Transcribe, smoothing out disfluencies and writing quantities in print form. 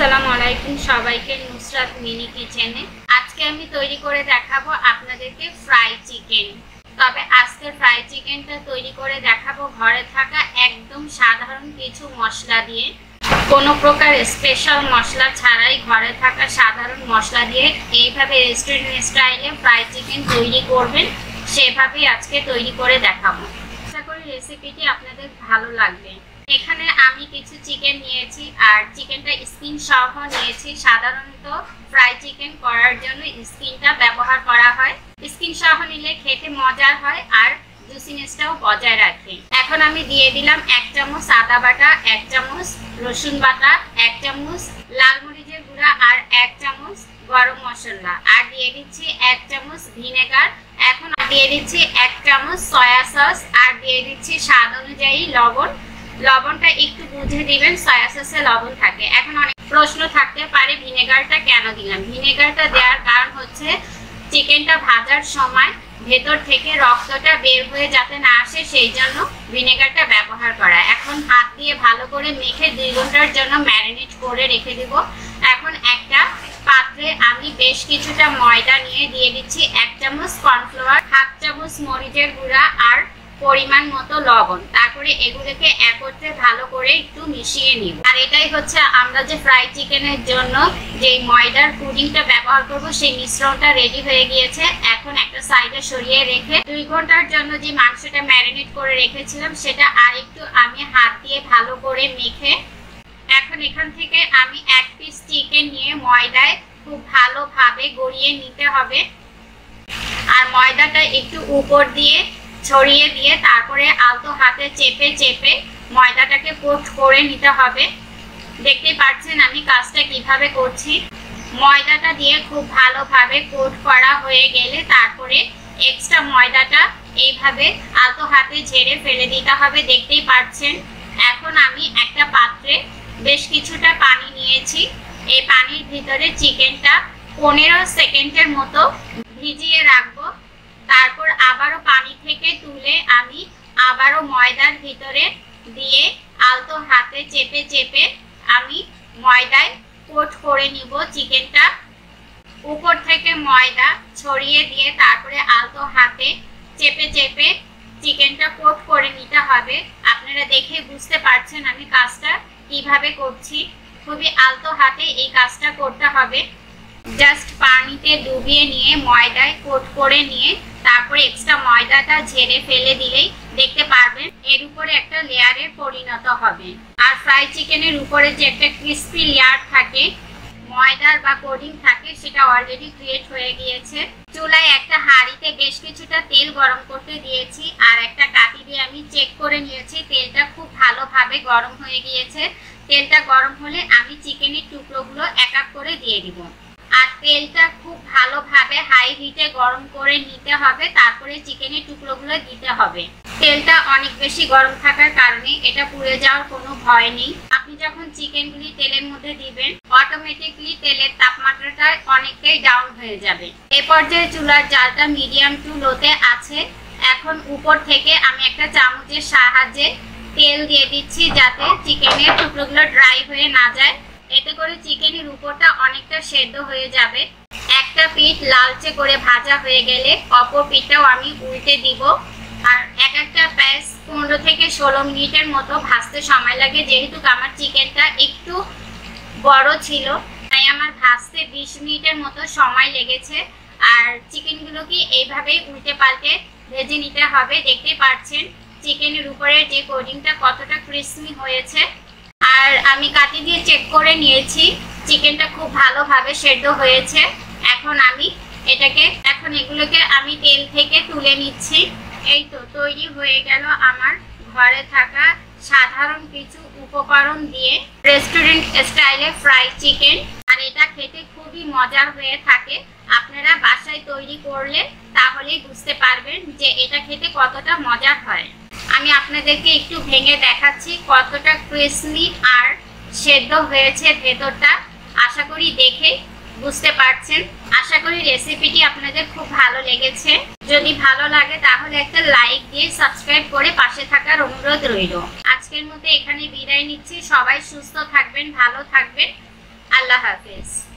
আসসালামু আলাইকুম সবাইকে নুসরাত মিনি কিচেনে। আজকে আমি তৈরি করে দেখাবো আপনাদেরকে ফ্রাই চিকেন। তবে আজকে ফ্রাই চিকেনটা তৈরি করে দেখাবো ঘরে থাকা একদম সাধারণ কিছু মশলা দিয়ে, কোনো প্রকার স্পেশাল মশলা ছাড়াই ঘরে থাকা সাধারণ মশলা দিয়ে এইভাবে রেস্টুরেন্ট স্টাইলে ফ্রাই চিকেন তৈরি করবেন, সেভাবেই আজকে তৈরি করে দেখাবো। আশা করি রেসিপিটি আপনাদের ভালো লাগবে। এখানে আমি কিছু চিকেন নিয়েছি আর চিকেনটা স্কিন সহ নিয়েছি। সাধারণত ফ্রাই চিকেন করার জন্য স্কিনটা ব্যবহার করা হয়। স্কিন সহ নিলে খেতে মজার হয় আর জুসিনেসটাও বজায় রাখে। এখন আমি দিয়ে দিলাম 1 চামচ আদা বাটা, 1 চামচ রসুন বাটা, 1 চামচ লাল মরিচের গুঁড়া আর 1 চামচ গরম মশলা, আর দিয়ে দিচ্ছি 1 চামচ ভিনেগার। এখন দিয়ে দিচ্ছি 1 চামচ সয়া সস আর দিয়ে দিচ্ছি স্বাদ অনুযায়ী লবণ। লবণটা একটু বুঝে দিবেন, সয়া সসে লবণ থাকে। এখন অনেক প্রশ্ন থাকতে পারে ভিনেগারটা কেন দিলাম। ভিনেগারটা দেওয়ার কারণ হচ্ছে চিকেনটা ভাজার সময় ভেতর থেকে রক্তটা বের হয়ে যাতে না আসে, সেই জন্য ভিনেগারটা ব্যবহার করা। এখন হাত দিয়ে ভালো করে মেখে 2 ঘন্টার জন্য ম্যারিনেট করে রেখে দিব। এখন একটা পাত্রে আমি বেশ কিছুটা ময়দা নিয়ে দিয়ে দিচ্ছি 1 চামচ কর্নফ্লাওয়ার, 1/2 চামচ মরিচের গুঁড়া আর পরিমাণ মতো লবণ। তারপরে এগুলোকে একত্রে ভালো করে একটু মিশিয়ে নিব। আর এটাই হচ্ছে আমরা যে ফ্রাই চিকেনের জন্য যে ময়দার পুডিংটা ব্যবহার করব, সেই মিশ্রণটা রেডি হয়ে গিয়েছে। এখন একটা সাইডে সরিয়ে রেখে 2 ঘন্টার জন্য যে মাংসটা ম্যারিনেট করে রেখেছিলাম সেটা আর একটু আমি হাত দিয়ে ভালো করে মেখে, এখন এখান থেকে আমি 1 পিস চিকেন নিয়ে ময়দায় খুব ভালোভাবে গড়িয়ে নিতে হবে। আর ময়দাটা একটু উপর দিয়ে ছড়িয়ে দিয়ে তারপরে আলতো হাতে চেপে চেপে ময়দাটাকে কোট করে নিতে হবে। দেখতেই পাচ্ছেন আমি কাজটা কিভাবে করছি। ময়দাটা দিয়ে খুব ভালোভাবে কোট করা হয়ে গেলে তারপরে এক্সট্রা ময়দাটা এইভাবে আলতো হাতে ঝেড়ে ফেলে দিতে হবে। দেখতেই পাচ্ছেন। এখন আমি একটা পাত্রে বেশ কিছুটা পানি নিয়েছি। এই পানির ভিতরে চিকেনটা 15 সেকেন্ডের মতো ভিজিয়ে রাখবো। তারপর আবারও পানি থেকে তুলে আমি আবারও ময়দার ভিতরে দিয়ে আলতো হাতে চেপে চেপে আমি ময়দায় কোট করে নিব চিকেনটা। উপর থেকে ময়দা ছড়িয়ে দিয়ে তারপরে আলতো হাতে চেপে চেপে চিকেনটা কোট করে নিতে হবে। আপনারা দেখে বুঝতে পারছেন আমি কাজটা কিভাবে করছি। খুবই আলতো হাতে এই কাজটা করতে হবে। জাস্ট পানিতে ডুবিয়ে নিয়ে ময়দায় কোট করে নিয়ে তারপরে এক্সট্রা ময়দাটা ঝেড়ে ফেলে দিলেই দেখতে পারবেন এর উপরে একটা লেয়ারে পরিণত হবে। আর ফ্রাই চিকেনের উপরে যে একটা ক্রিস্পি লেয়ার থাকে, ময়দার বা কোটিং থাকে, সেটা অলরেডি ক্রিয়েট হয়ে গিয়েছে। চুলায় একটা হাঁড়িতে বেশ কিছুটা তেল গরম করতে দিয়েছি আর একটা কাঠি দিয়ে আমি চেক করে নিয়েছি তেলটা খুব ভালোভাবে গরম হয়ে গিয়েছে। তেলটা গরম হলে আমি চিকেনের টুকরোগুলো এক এক করে দিয়ে দিব। আর তেলটা খুব ভালোভাবে হাই হিটে গরম করে নিতে হবে, তারপরে চিকেনের টুকরোগুলো দিতে হবে। তেলটা অনেক বেশি গরম থাকার কারণে এটা পুড়ে যাওয়ার কোনো ভয় নেই। আপনি যখন চিকেনগুলি তেলের মধ্যে দিবেন অটোমেটিকলি তেলের তাপমাত্রাটা অনেকটাই ডাউন হয়ে যাবে। এই পর্যায়ে চুলার জালটা মিডিয়াম টু লোতে আছে। এখন উপর থেকে আমি একটা চামচের সাহায্যে তেল দিয়ে দিচ্ছি যাতে চিকেনের টুকরোগুলো ড্রাই হয়ে না যায়। এতে করে চিকেনের উপরটা অনেকটা সেদ্ধ হয়ে যাবে। একটা পিঠ লালচে করে ভাজা হয়ে গেলে অপর পিঠটাও আমি উল্টে দিব। আর একটা প্যাঁচ 15 থেকে 16 মিনিটের মতো ভাজতে সময় লাগে। যেহেতু আমার চিকেনটা একটু বড় ছিল তাই আমার ভাজতে 20 মিনিটের মতো সময় লেগেছে। আর চিকেনগুলোকে এইভাবেই উল্টে পাল্টে ভেজে নিতে হবে। দেখতে পাচ্ছেন চিকেনের উপরে যে কোটিংটা কতটা ক্রিস্পি হয়েছে। আর আমি কাটি দিয়ে চেক করে নিয়েছি চিকেনটা খুব ভালোভাবে সেদ্ধ হয়েছে। এখন এগুলোকে আমি তেল থেকে তুলে নিচ্ছি। এই তো তৈরি হয়ে গেল আমার ঘরে থাকা সাধারণ কিছু উপকরণ দিয়ে রেস্টুরেন্ট স্টাইলে ফ্রাই চিকেন। আর এটা খেতে খুবই মজার হয়ে থাকে। আপনারা বাসায় তৈরি করলে তাহলেই বুঝতে পারবেন যে এটা খেতে কতটা মজার হয়। আমি আপনাদেরকে একটু ভেঙে দেখাচ্ছি কতটা ক্রিস্পি আর সেদ্ধ হয়েছে ভেতরটা। আশা করি দেখে বুঝতে পারছেন। আশা করি রেসিপিটি আপনাদের খুব ভালো লেগেছে। যদি ভালো লাগে তাহলে একটা লাইক দিয়ে সাবস্ক্রাইব করে পাশে থাকার অনুরোধ রইল। আজকের মতো এখানে বিদায় নিচ্ছি। সবাই সুস্থ থাকবেন, ভালো থাকবেন। আল্লাহ হাফেজ।